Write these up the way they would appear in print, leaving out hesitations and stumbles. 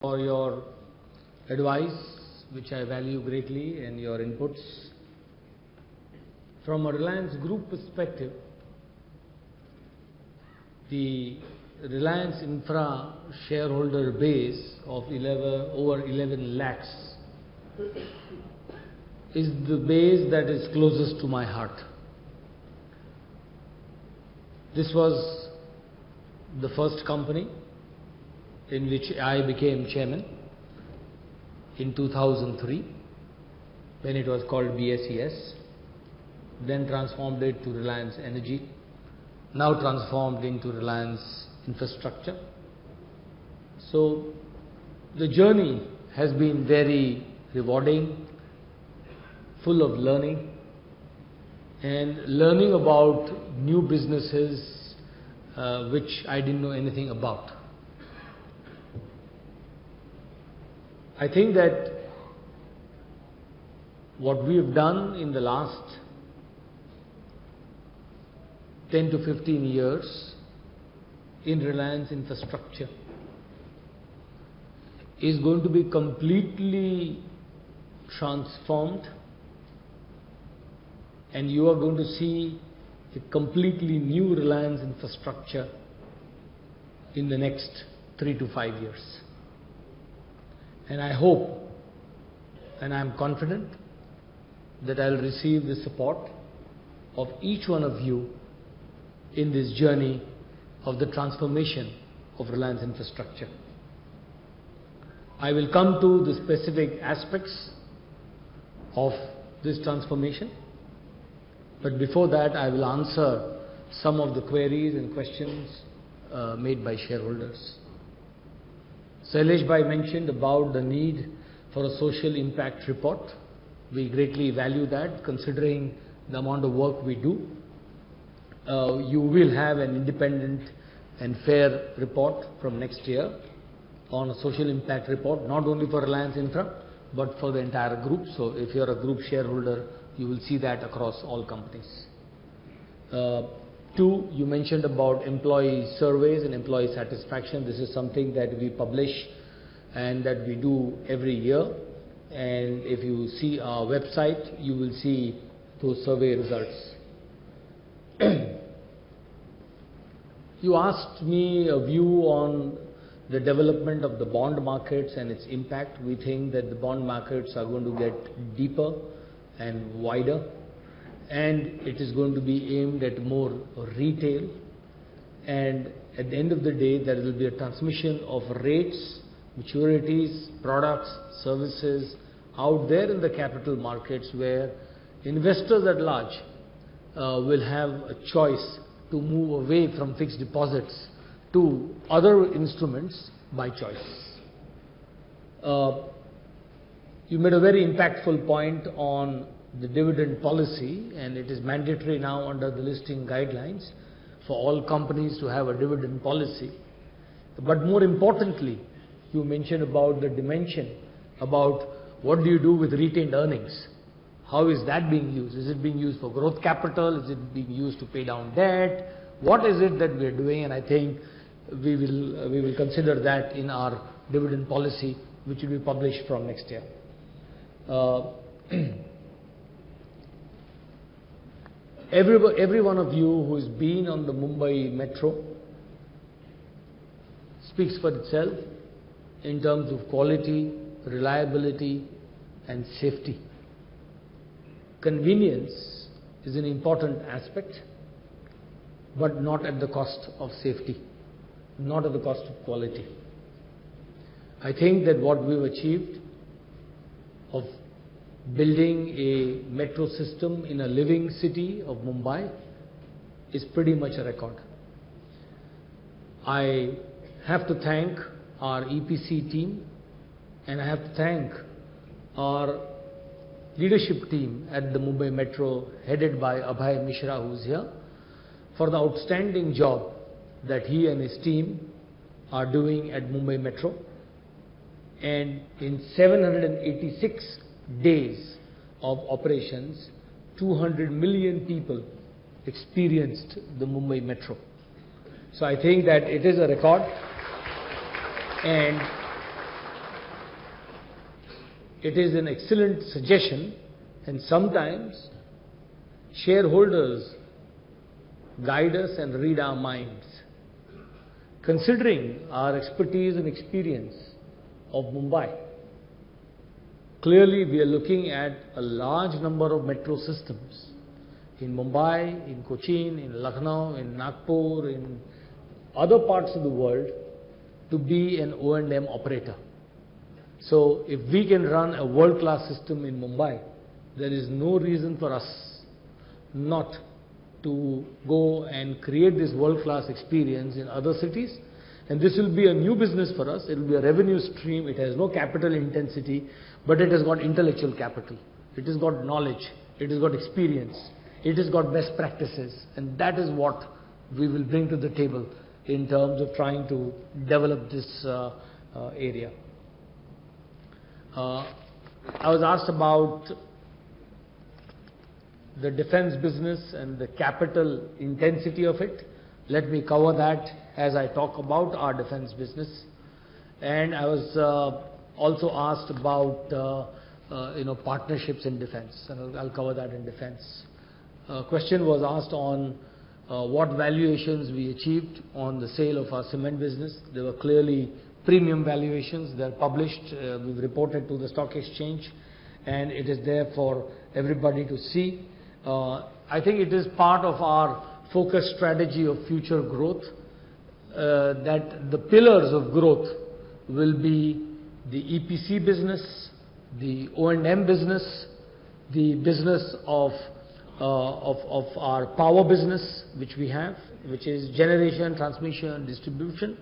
for your advice, which I value greatly, and your inputs. From a Reliance Group perspective, the Reliance Infra shareholder base of over 11 lakhs is the base that is closest to my heart. This was the first company in which I became chairman in 2003, when it was called BSES, then transformed it to Reliance Energy, now transformed into Reliance Infrastructure. So the journey has been very rewarding, full of learning, and learning about new businesses which I didn't know anything about. I think that what we have done in the last 10 to 15 years in Reliance Infrastructure is going to be completely transformed, and you are going to see a completely new Reliance Infrastructure in the next 3 to 5 years. And I hope, and I am confident, that I will receive the support of each one of you in this journey of the transformation of Reliance Infrastructure. I will come to the specific aspects of this transformation, but before that I will answer some of the queries and questions made by shareholders. Shailesh Bhai mentioned about the need for a social impact report. We greatly value that, considering the amount of work we do. You will have an independent and fair report from next year on a social impact report, not only for Reliance Infra, but for the entire group. So if you are a group shareholder, you will see that across all companies. Two, you mentioned about employee surveys and employee satisfaction. This is something that we publish and that we do every year. And if you see our website, you will see those survey results. You asked me a view on the development of the bond markets and its impact. We think that the bond markets are going to get deeper and wider, and it is going to be aimed at more retail, and at the end of the day there will be a transmission of rates, maturities, products, services out there in the capital markets, where investors at large will have a choice to move away from fixed deposits to other instruments by choice. You made a very impactful point on the dividend policy, and it is mandatory now under the listing guidelines for all companies to have a dividend policy. But more importantly, you mentioned about the dimension, about what do you do with retained earnings? How is that being used? Is it being used for growth capital? Is it being used to pay down debt? What is it that we are doing? And I think we will consider that in our dividend policy, which will be published from next year. Every one of you who has been on the Mumbai Metro speaks for itself in terms of quality, reliability, and safety. Convenience is an important aspect, but not at the cost of safety, not at the cost of quality. I think that what we've achieved of building a metro system in a living city of Mumbai is pretty much a record. I have to thank our EPC team, and I have to thank our leadership team at the Mumbai Metro, headed by Abhay Mishra, who is here, for the outstanding job that he and his team are doing at Mumbai Metro. And in 786 days of operations, 200 million people experienced the Mumbai So I think that it is a record, and it is an excellent suggestion, and sometimes shareholders guide us and read our minds. Considering our expertise and experience of Mumbai, clearly we are looking at a large number of metro systems in Mumbai, in Cochin, in Lucknow, in Nagpur, in other parts of the world to be an O&M operator. So if we can run a world-class system in Mumbai, there is no reason for us not to go and create this world-class experience in other cities. And this will be a new business for us. It will be a revenue stream. It has no capital intensity, but it has got intellectual capital. It has got knowledge. It has got experience. It has got best practices. And that is what we will bring to the table in terms of trying to develop this area. I was asked about the defense business and the capital intensity of it. Let me cover that as I talk about our defense business. And I was also asked about partnerships in defense, and I'll cover that in defense. Question was asked on what valuations we achieved on the sale of our cement business. There were clearly premium valuations. They're published. We've reported to the stock exchange, and it is there for everybody to see. I think it is part of our focus strategy of future growth, that the pillars of growth will be the EPC business, the O&M business, the business of our power business, which we have, which is generation, transmission, distribution,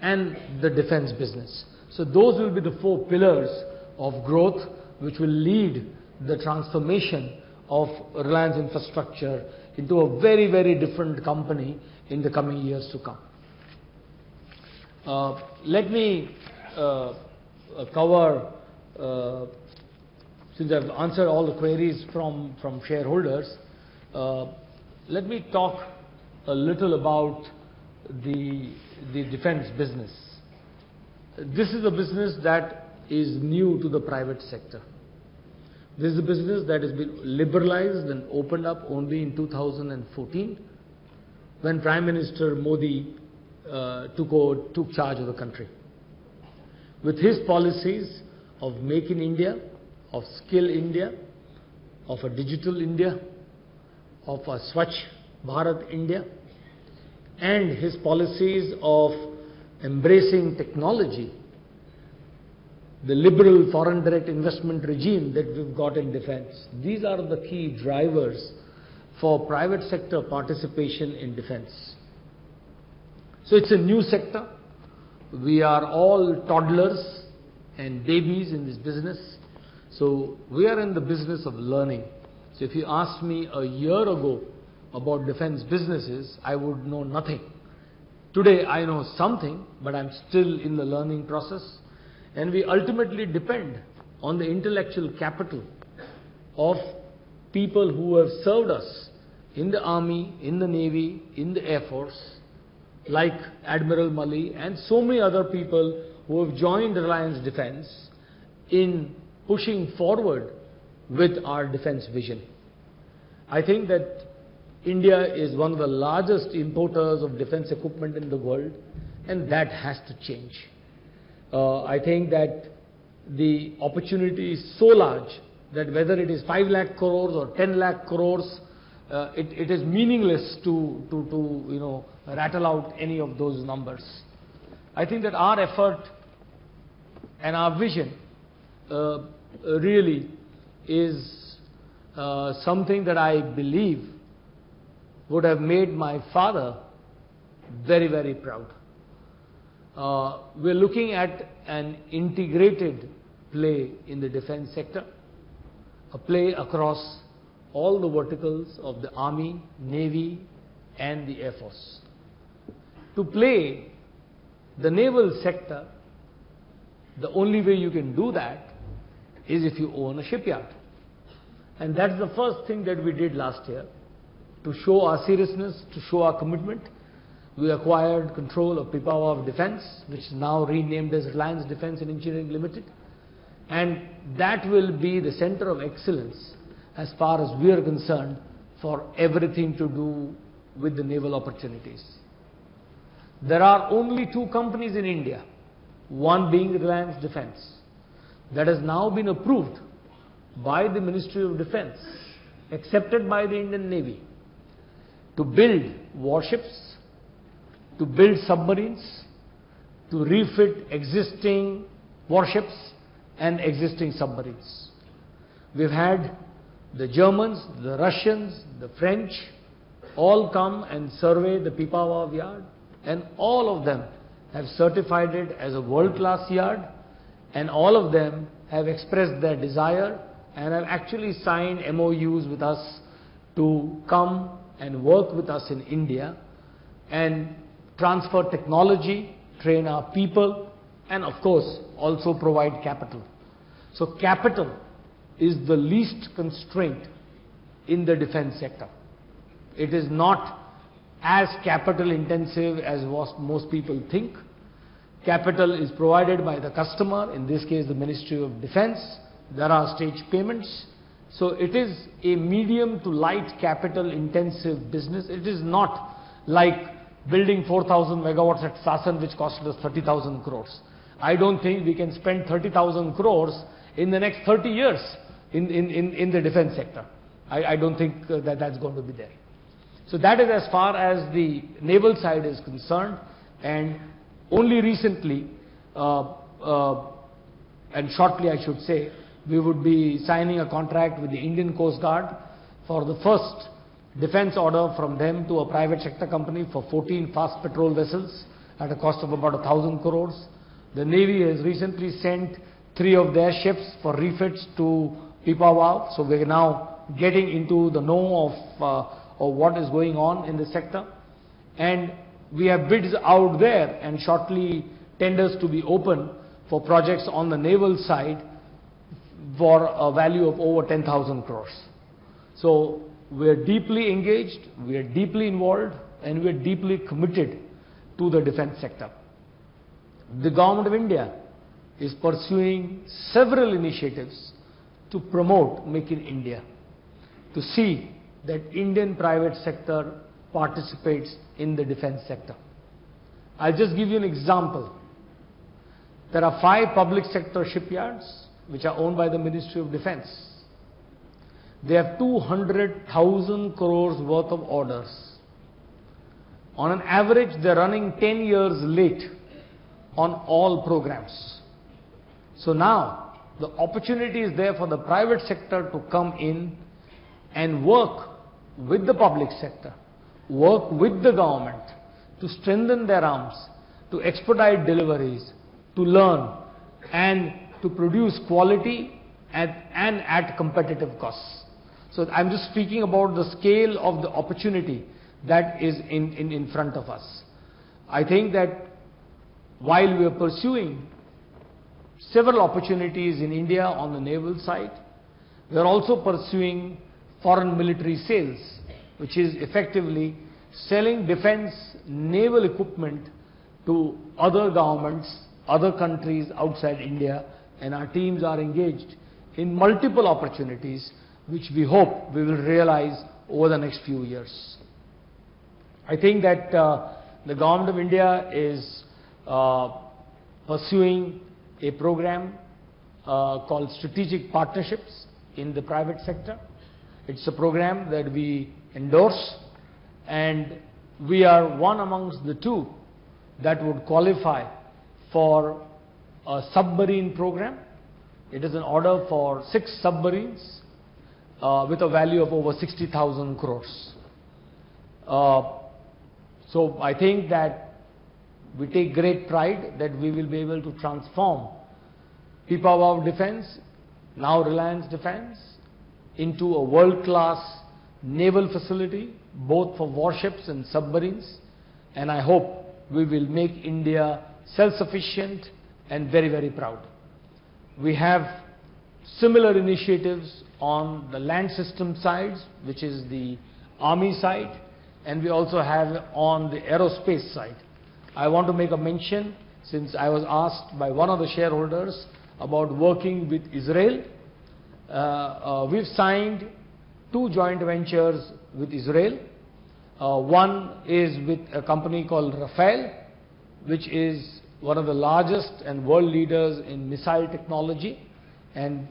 and the defense business. So those will be the four pillars of growth which will lead the transformation of Reliance Infrastructure into a very, very different company in the coming years to come. Let me cover, since I've answered all the queries from shareholders, let me talk a little about the defense business. This is a business that is new to the private sector. This is a business that has been liberalized and opened up only in 2014, when Prime Minister Modi took charge of the country. With his policies of Make in India, of Skill India, of a Digital India, of a Swachh Bharat India, and his policies of embracing technology, the liberal foreign direct investment regime that we've got in defense. These are the key drivers for private sector participation in defense. So it's a new sector. We are all toddlers and babies in this business. So we are in the business of learning. So if you asked me a year ago about defense businesses, I would know nothing. Today I know something, but I'm still in the learning process. And we ultimately depend on the intellectual capital of people who have served us in the Army, in the Navy, in the Air Force, like Admiral Mali and so many other people who have joined Reliance Defense in pushing forward with our defense vision. I think that India is one of the largest importers of defense equipment in the world, and that has to change. I think that the opportunity is so large that whether it is 5 lakh crores or 10 lakh crores, it is meaningless to rattle out any of those numbers. I think that our effort and our vision really is something that I believe would have made my father very, very proud. We're looking at an integrated play in the defense sector, a play across all the verticals of the Army, Navy, and the Air Force. To play the naval sector, the only way you can do that is if you own a shipyard. And that's the first thing that we did last year. To show our seriousness, to show our commitment, we acquired control of Pipavav Defence, which is now renamed as Reliance Defence and Engineering Limited. And that will be the center of excellence as far as we are concerned for everything to do with the naval opportunities. There are only two companies in India, one being Reliance Defence, that has now been approved by the Ministry of Defence, accepted by the Indian Navy, to build warships, to build submarines, to refit existing warships and existing submarines. We've had the Germans, the Russians, the French all come and survey the Pipavav yard, and all of them have certified it as a world-class yard, and all of them have expressed their desire and have actually signed MOUs with us to come and work with us in India and transfer technology, train our people, and of course also provide capital. So capital is the least constraint in the defense sector. It is not as capital intensive as most people think. Capital is provided by the customer, in this case the Ministry of Defence. There are stage payments. So it is a medium to light capital intensive business. It is not like building 4,000 megawatts at Sasan, which cost us 30,000 crores. I don't think we can spend 30,000 crores in the next 30 years in the defense sector. I don't think that that's going to be there. So that is as far as the naval side is concerned, and only recently, and shortly I should say, we would be signing a contract with the Indian Coast Guard for the first defense order from them to a private sector company for 14 fast patrol vessels at a cost of about 1,000 crores. The Navy has recently sent 3 of their ships for refits to Pipavav, so we are now getting into the know of what is going on in the sector. And we have bids out there and shortly tenders to be open for projects on the naval side for a value of over 10,000 crores. So we are deeply engaged, we are deeply involved, and we are deeply committed to the defense sector. The Government of India is pursuing several initiatives to promote Make in India, to see that Indian private sector participates in the defense sector. I'll just give you an example. There are 5 public sector shipyards which are owned by the Ministry of Defence. They have 200,000 crores worth of orders. On an average, they're running 10 years late on all programs. So now, the opportunity is there for the private sector to come in and work with the public sector, work with the government to strengthen their arms, to expedite deliveries, to learn and to produce quality and at competitive costs. So I'm just speaking about the scale of the opportunity that is in front of us. I think that while we are pursuing several opportunities in India on the naval side, we are also pursuing foreign military sales, which is effectively selling defense naval equipment to other governments, other countries outside India, and our teams are engaged in multiple opportunities which we hope we will realize over the next few years. I think that the Government of India is pursuing a program called Strategic Partnerships in the private sector. It's a program that we endorse, and we are one amongst the 2 that would qualify for a submarine program. It is an order for 6 submarines with a value of over 60,000 crores. So I think that we take great pride that we will be able to transform Pipavav Defence, now Reliance Defence, into a world-class naval facility, both for warships and submarines, and I hope we will make India self-sufficient and very, very proud. We have similar initiatives on the land system sides, which is the Army side, and we also have on the aerospace side. I want to make a mention, since I was asked by one of the shareholders about working with Israel. We've signed 2 joint ventures with Israel. One is with a company called Rafael, which is one of the largest and world leaders in missile technology, and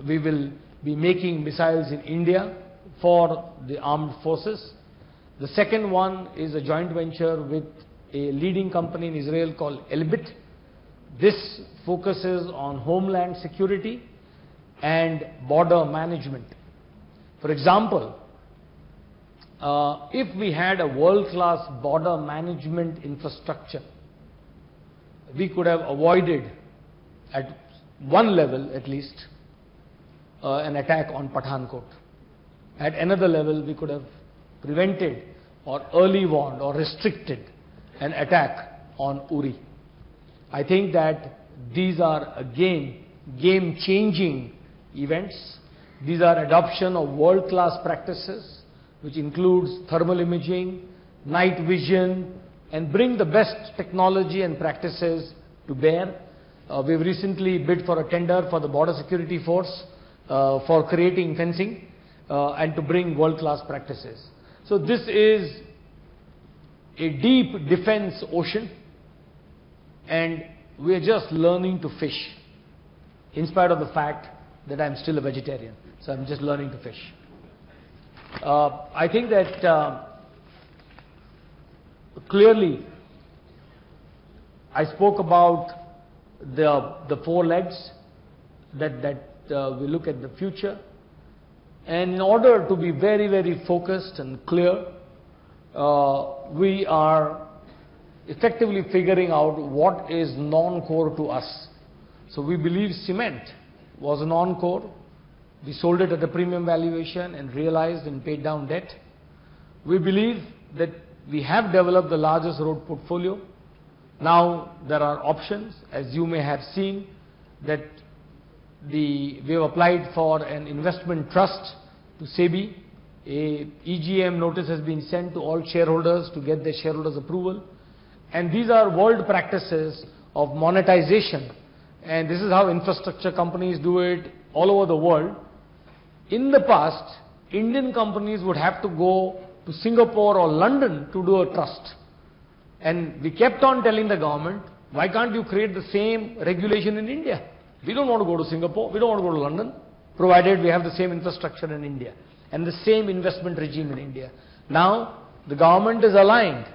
we will be making missiles in India for the armed forces. The second one is a joint venture with a leading company in Israel called Elbit. This focuses on homeland security and border management. For example, if we had a world-class border management infrastructure, we could have avoided, at one level at least, an attack on Pathankot. At another level, we could have prevented or early warned or restricted an attack on Uri. I think that these are again game-changing events. These are adoption of world-class practices, which includes thermal imaging, night vision, and bring the best technology and practices to bear. We've recently bid for a tender for the Border Security Force for creating fencing and to bring world-class practices. So this is a deep defense ocean, and we are just learning to fish, in spite of the fact that I'm still a vegetarian. So I'm just learning to fish. I think that clearly I spoke about the 4 legs that we look at the future, and in order to be very, very focused and clear, we are effectively figuring out what is non-core to us. So we believe cement was non-core. We sold it at a premium valuation and realized and paid down debt. We believe that we have developed the largest road portfolio. Now there are options, as you may have seen, that we have applied for an investment trust to SEBI. A EGM notice has been sent to all shareholders to get their shareholders' approval. And these are world practices of monetization. And this is how infrastructure companies do it all over the world. In the past, Indian companies would have to go to Singapore or London to do a trust. And we kept on telling the government, why can't you create the same regulation in India? We don't want to go to Singapore, we don't want to go to London, provided we have the same infrastructure in India and the same investment regime in India. Now, the government is aligned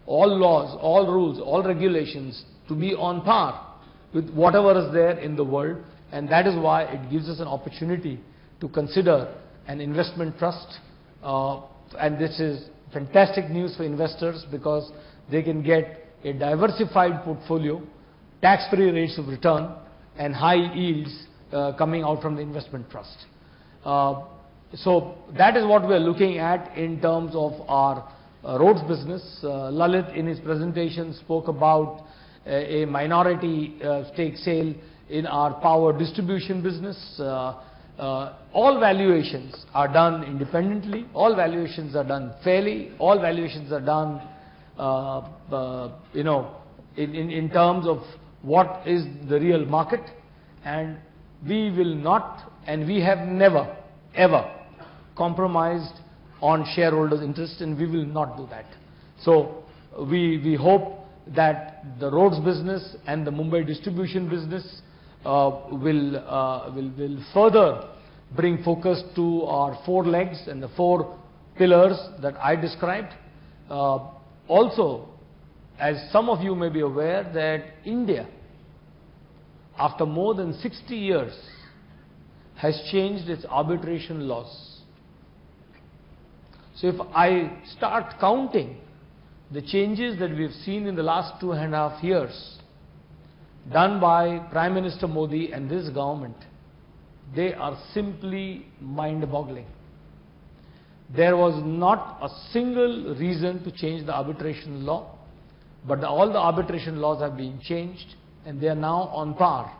all laws, all rules, all regulations to be on par with whatever is there in the world, and that is why it gives us an opportunity to consider an investment trust, and this is fantastic news for investors because they can get a diversified portfolio, tax-free rates of return, and high yields coming out from the investment trust. So that is what we are looking at in terms of our roads business. Lalit in his presentation spoke about a minority stake sale in our power distribution business. All valuations are done independently, all valuations are done fairly, all valuations are done in terms of what is the real market, and we will not, and we have never ever compromised on shareholders' interest, and we will not do that. So we hope that the roads business and the Mumbai distribution business will further bring focus to our 4 legs and the 4 pillars that I described. Also, as some of you may be aware, that India, after more than 60 years, has changed its arbitration laws. So if I start counting the changes that we have seen in the last 2.5 years, done by Prime Minister Modi and this government, they are simply mind-boggling. There was not a single reason to change the arbitration law, but all the arbitration laws have been changed, and they are now on par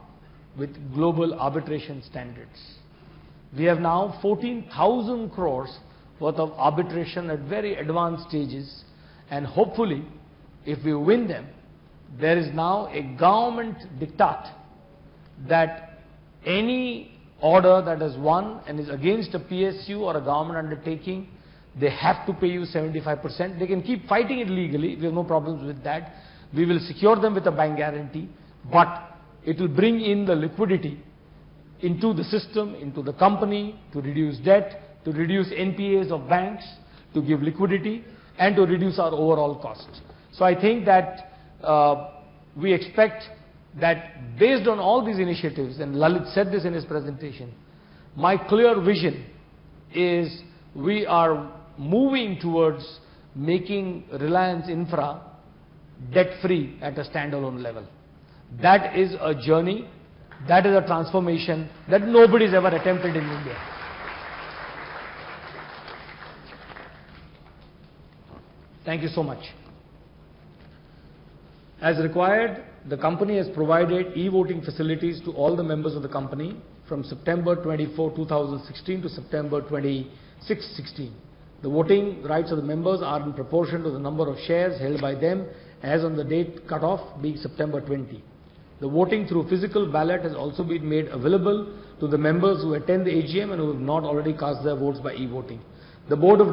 with global arbitration standards. We have now 14,000 crores worth of arbitration at very advanced stages, and hopefully, if we win them, there is now a government diktat that any order that is won and is against a PSU or a government undertaking, they have to pay you 75%. They can keep fighting it legally. We have no problems with that. We will secure them with a bank guarantee, but it will bring in the liquidity into the system, into the company, to reduce debt, to reduce NPAs of banks, to give liquidity, and to reduce our overall costs. So I think that we expect that based on all these initiatives, and Lalit said this in his presentation, my clear vision is we are moving towards making Reliance Infra debt-free at a standalone level. That is a journey, that is a transformation that nobody's ever attempted in India. Thank you so much. As required, the company has provided e-voting facilities to all the members of the company from September 24, 2016 to September 26, 2016. The voting rights of the members are in proportion to the number of shares held by them as on the date cut-off being September 20. The voting through physical ballot has also been made available to the members who attend the AGM and who have not already cast their votes by e-voting. The Board of